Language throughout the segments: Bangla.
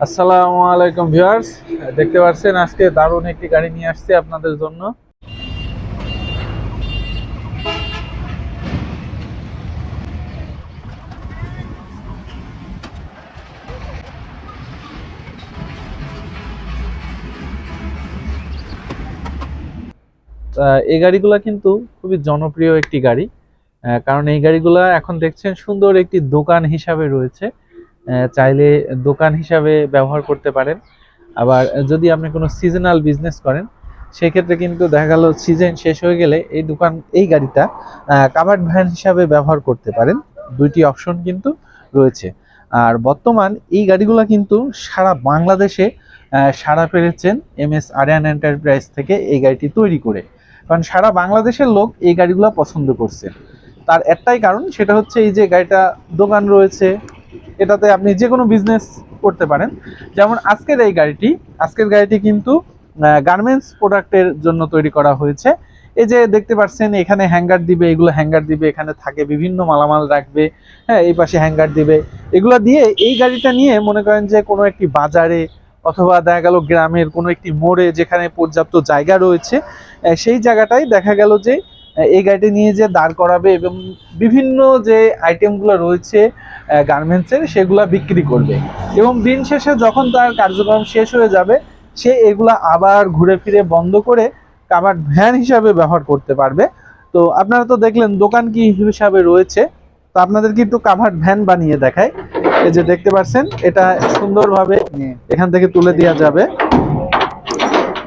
আসসালামু আলাইকুম ভিউয়ার্স, দেখতে পাচ্ছেন আজকে দারুণ একটি গাড়ি নিয়ে আসছি আপনাদের জন্য। এই গাড়িগুলা কিন্তু খুবই জনপ্রিয় একটি গাড়ি, কারণ এই গাড়িগুলা এখন দেখছেন সুন্দর একটি দোকান হিসাবে রয়েছে। চাইলে দোকান হিসাবে ব্যবহার করতে পারেন। আবার যদি আপনি কোনো সিজনাল বিজনেস করেন, সেক্ষেত্রে কিন্তু দেখা গেল সিজন শেষ হয়ে গেলে এই গাড়িটা কাভার্ড ভ্যান হিসাবে ব্যবহার করতে পারেন। দুইটি অপশন কিন্তু রয়েছে। আর বর্তমান এই গাড়িগুলো কিন্তু সারা বাংলাদেশে সাড়া পেয়েছেন MS আরিয়ান এন্টারপ্রাইজ থেকে এই গাড়িটি তৈরি করে। কারণ সারা বাংলাদেশের লোক এই গাড়িগুলো পছন্দ করছে। তার একটাই কারণ, সেটা হচ্ছে এই যে গাড়িটা দোকান রয়েছে, এটাতে আপনি যে কোনো বিজনেস করতে পারেন। যেমন আজকের গাড়িটি কিন্তু গার্মেন্টস প্রোডাক্টের জন্য তৈরি করা হয়েছে। এই যে দেখতে পাচ্ছেন এখানে হ্যাঙ্গার দিবে, এগুলো হ্যাঙ্গার দিবে, এখানে থাকে বিভিন্ন মালামাল রাখবে। হ্যাঁ, এই পাশে হ্যাঙ্গার দিবে। এগুলো দিয়ে এই গাড়িটা নিয়ে মনে করেন যে কোনো একটি বাজারে অথবা দেখা গেল গ্রামের কোনো একটি মোড়ে যেখানে পর্যাপ্ত জায়গা রয়েছে, সেই জায়গাটাই দেখা গেল যে এই গাড়িটি নিয়ে যে দাঁড় করাবে এবং বিভিন্ন যে আইটেমগুলো রয়েছে গার্মেন্টসের, সেগুলা বিক্রি করবে। এবং দিন শেষে যখন তার কার্যক্রম শেষ হয়ে যাবে, সে এগুলা আবার ঘুরে ফিরে বন্ধ করে কাভার্ড ভ্যান হিসাবে ব্যবহার করতে পারবে। তো আপনারা তো দেখলেন দোকান কি হিসাবে রয়েছে, তো আপনাদেরকে একটু কাভার্ড ভ্যান বানিয়ে দেখায়। এই যে দেখতে পাচ্ছেন, এটা সুন্দরভাবে এখান থেকে তুলে দেওয়া যাবে।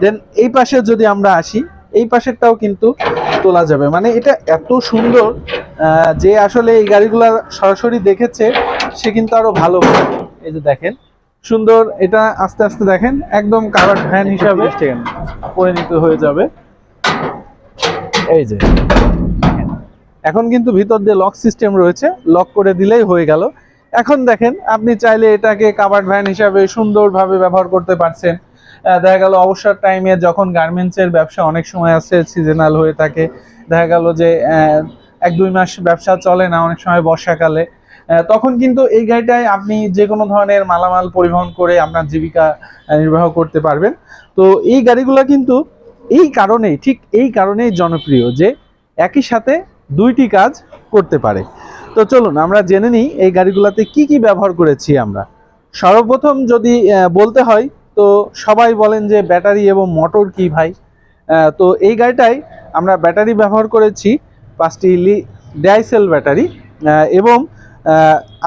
দেন এই পাশে যদি আমরা আসি, এই পাশেরটাও কিন্তু তোলা যাবে। মানে এটা এত সুন্দর যে আসলে এই গাড়িগুলা সরাসরি দেখেছে সে কিন্তু আরো ভালো। এই যে দেখেন সুন্দর, এটা আস্তে আস্তে দেখেন একদম কাভার্ড ভ্যান হিসাবে পরিণত হয়ে যাবে। এই যে এখন কিন্তু ভিতর দিয়ে লক সিস্টেম রয়েছে, লক করে দিলেই হয়ে গেল। এখন দেখেন আপনি চাইলে এটাকে কাভার্ড ভ্যান হিসাবে সুন্দরভাবে ব্যবহার করতে পারছেন। দেখা গেল অবসর টাইমে যখন গার্মেন্টসের ব্যবসা অনেক সময় আছে, সিজনাল হয়ে থাকে, দেখা গেল যে 1-2 মাস ব্যবসা চলে না অনেক সময় বর্ষাকালে, তখন কিন্তু এই গাড়িটায় আপনি যে কোনো ধরনের মালামাল পরিবহন করে আপনার জীবিকা নির্বাহ করতে পারবেন। তো এই গাড়িগুলো কিন্তু এই কারণেই জনপ্রিয় যে একই সাথে দুইটি কাজ করতে পারে। তো চলুন আমরা জেনে নিই এই গাড়িগুলোতে কি কি ব্যবহার করেছি আমরা। সর্বপ্রথম যদি বলতে হয়, তো সবাই বলেন যে ব্যাটারি এবং মোটর কি ভাই। তো এই গাড়িটাই আমরা ব্যাটারি ব্যবহার করেছি 5টি ডাইসেল ব্যাটারি, এবং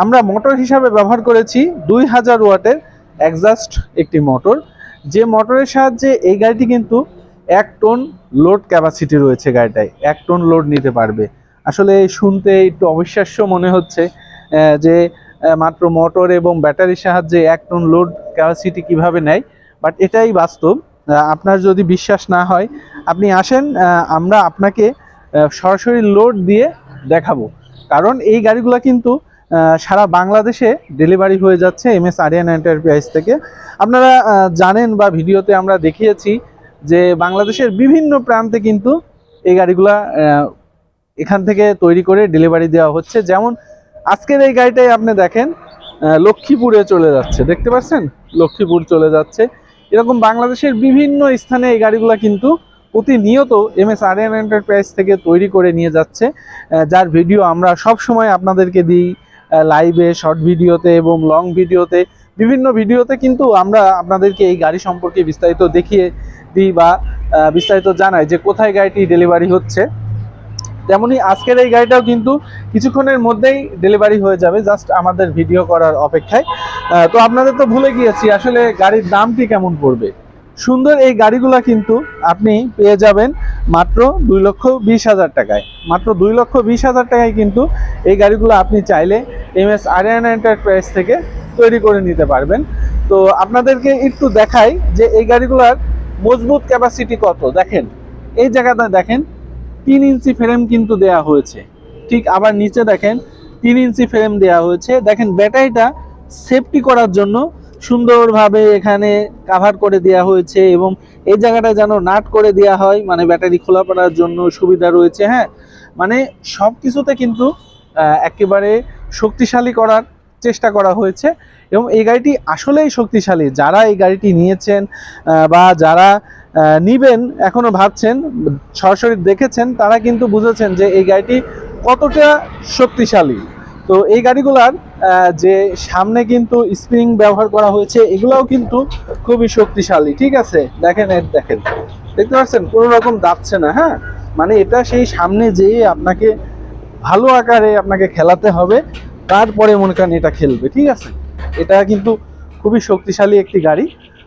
আমরা মোটর হিসাবে ব্যবহার করেছি 2000 ওয়াটের এক্সজস্ট একটি মোটর। যে মোটরের সাহায্যে এই গাড়িটি কিন্তু 1 টন লোড ক্যাপাসিটি রয়েছে, গাড়িটায় 1 টন লোড নিতে পারবে। আসলে শুনতে একটু অবিশ্বাস্য মনে হচ্ছে যে মাত্র মোটর এবং ব্যাটারির সাহায্যে 1 টন লোড ক্যাপাসিটি কিভাবে নেয়, বাট এটাই বাস্তব। আপনার যদি বিশ্বাস না হয় আপনি আসেন, আমরা আপনাকে সরাসরি লোড দিয়ে দেখাবো। কারণ এই গাড়িগুলো কিন্তু সারা বাংলাদেশে ডেলিভারি হয়ে যাচ্ছে MS আরিয়ান এন্টারপ্রাইজ থেকে। আপনারা জানেন বা ভিডিওতে আমরা দেখিয়েছি যে বাংলাদেশের বিভিন্ন প্রান্তে কিন্তু এই গাড়িগুলা এখান থেকে তৈরি করে ডেলিভারি দেওয়া হচ্ছে। যেমন আজকের এই গাড়িটাই আপনি দেখেন লক্ষ্মীপুরে চলে যাচ্ছে, দেখতে পাচ্ছেন লক্ষ্মীপুর চলে যাচ্ছে। এরকম বাংলাদেশের বিভিন্ন স্থানে এই গাড়িগুলা কিন্তু প্রতিনিয়ত MS আরিয়ান এন্টারপ্রাইজ থেকে তৈরি করে নিয়ে যাচ্ছে, যার ভিডিও আমরা সব সময় আপনাদেরকে দিই লাইভে, শর্ট ভিডিওতে এবং লং ভিডিওতে। বিভিন্ন ভিডিওতে কিন্তু আমরা আপনাদেরকে এই গাড়ি সম্পর্কে বিস্তারিত দেখিয়ে দিই বা বিস্তারিত জানাই যে কোথায় গাড়িটি ডেলিভারি হচ্ছে। তেমনি আজকের এই গাড়িটাও কিন্তু কিছুক্ষণের মধ্যেই ডেলিভারি হয়ে যাবে, জাস্ট আমাদের ভিডিও করার অপেক্ষায়। তো আপনাদের তো ভুলে গিয়েছি আসলে গাড়ির দামটি কেমন পড়বে। সুন্দর এই গাড়িগুলো কিন্তু আপনি পেয়ে যাবেন মাত্র 2,20,000 টাকায়। মাত্র 2,20,000 টাকায় কিন্তু এই গাড়িগুলো আপনি চাইলে MS আরিয়ান এন্টারপ্রাইজ থেকে তৈরি করে নিতে পারবেন। তো আপনাদেরকে একটু দেখাই যে এই গাড়িগুলোর মজবুত ক্যাপাসিটি কত। দেখেন এই জায়গাটা দেখেন 3 ইঞ্চি ফ্রেম কিন্তু দেয়া হয়েছে, ঠিক আবার নিচে দেখেন 3 ইঞ্চি ফ্রেম দেয়া হয়েছে। দেখেন ব্যাটারিটা সেফটি করার জন্য সুন্দরভাবে এখানে কাভার করে দেওয়া হয়েছে এবং এই জায়গাটা যেন নাট করে দেওয়া হয়, মানে ব্যাটারি খোলা পড়ার জন্য সুবিধা রয়েছে। হ্যাঁ, মানে সব কিছুতে কিন্তু একেবারে শক্তিশালী করার চেষ্টা করা হয়েছে এবং এই গাড়িটি আসলেই শক্তিশালী। যারা এই গাড়িটি নিয়েছেন বা যারা নিবেন এখনো ভাবছেন, সরাসরি দেখেছেন, তারা কিন্তু বুঝেছেন যে এই গাড়িটি কতটা শক্তিশালী। তো এই গাড়িগুলার যে সামনে কিন্তু স্প্রিং ব্যবহার করা হয়েছে, এগুলাও কিন্তু খুবই শক্তিশালী। ঠিক আছে, দেখেন দেখেন, দেখতে পাচ্ছেন কোনো রকম দাবছে না। হ্যাঁ, মানে এটা সেই সামনে যেয়ে আপনাকে ভালো আকারে আপনাকে খেলাতে হবে, তারপরে মনে করেন এটা খেলবে। ঠিক আছে, এটা কিন্তু খুবই শক্তিশালী একটি গাড়ি।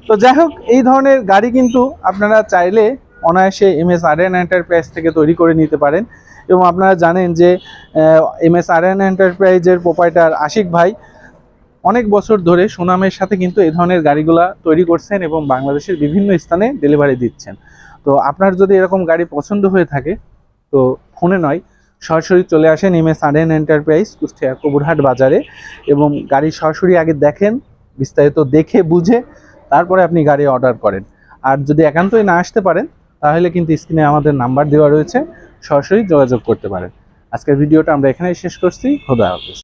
তো যাই হোক, এই ধরনের গাড়ি কিন্তু আপনারা চাইলে অনায়াসে MSRN এন্টারপ্রাইজ থেকে তৈরি করে নিতে পারেন। এবং আপনারা জানেন যে MSRN এন্টারপ্রাইজের প্রোপাইটার আশিক ভাই অনেক বছর ধরে সুনামের সাথে কিন্তু এই ধরনের গাড়িগুলা তৈরি করছেন এবং বাংলাদেশের বিভিন্ন স্থানে ডেলিভারি দিচ্ছেন। তো আপনার যদি এরকম গাড়ি পছন্দ হয়ে থাকে, তো ফোনে নয়, সরাসরি চলে আসেন MSRN এন্টারপ্রাইজ, কুষ্টিয়া কবুরহাট বাজারে, এবং গাড়ি সরাসরি আগে দেখেন, বিস্তারিত দেখে বুঝে তারপরে আপনি গাড়ি অর্ডার করেন। আর যদি একান্তই না আসতে পারেন, তাহলে কিন্তু স্ক্রিনে আমাদের নাম্বার দেওয়া রয়েছে, সরাসরি যোগাযোগ করতে পারেন। আজকের ভিডিওটা আমরা এখানেই শেষ করছি। খোদা হাফেজ।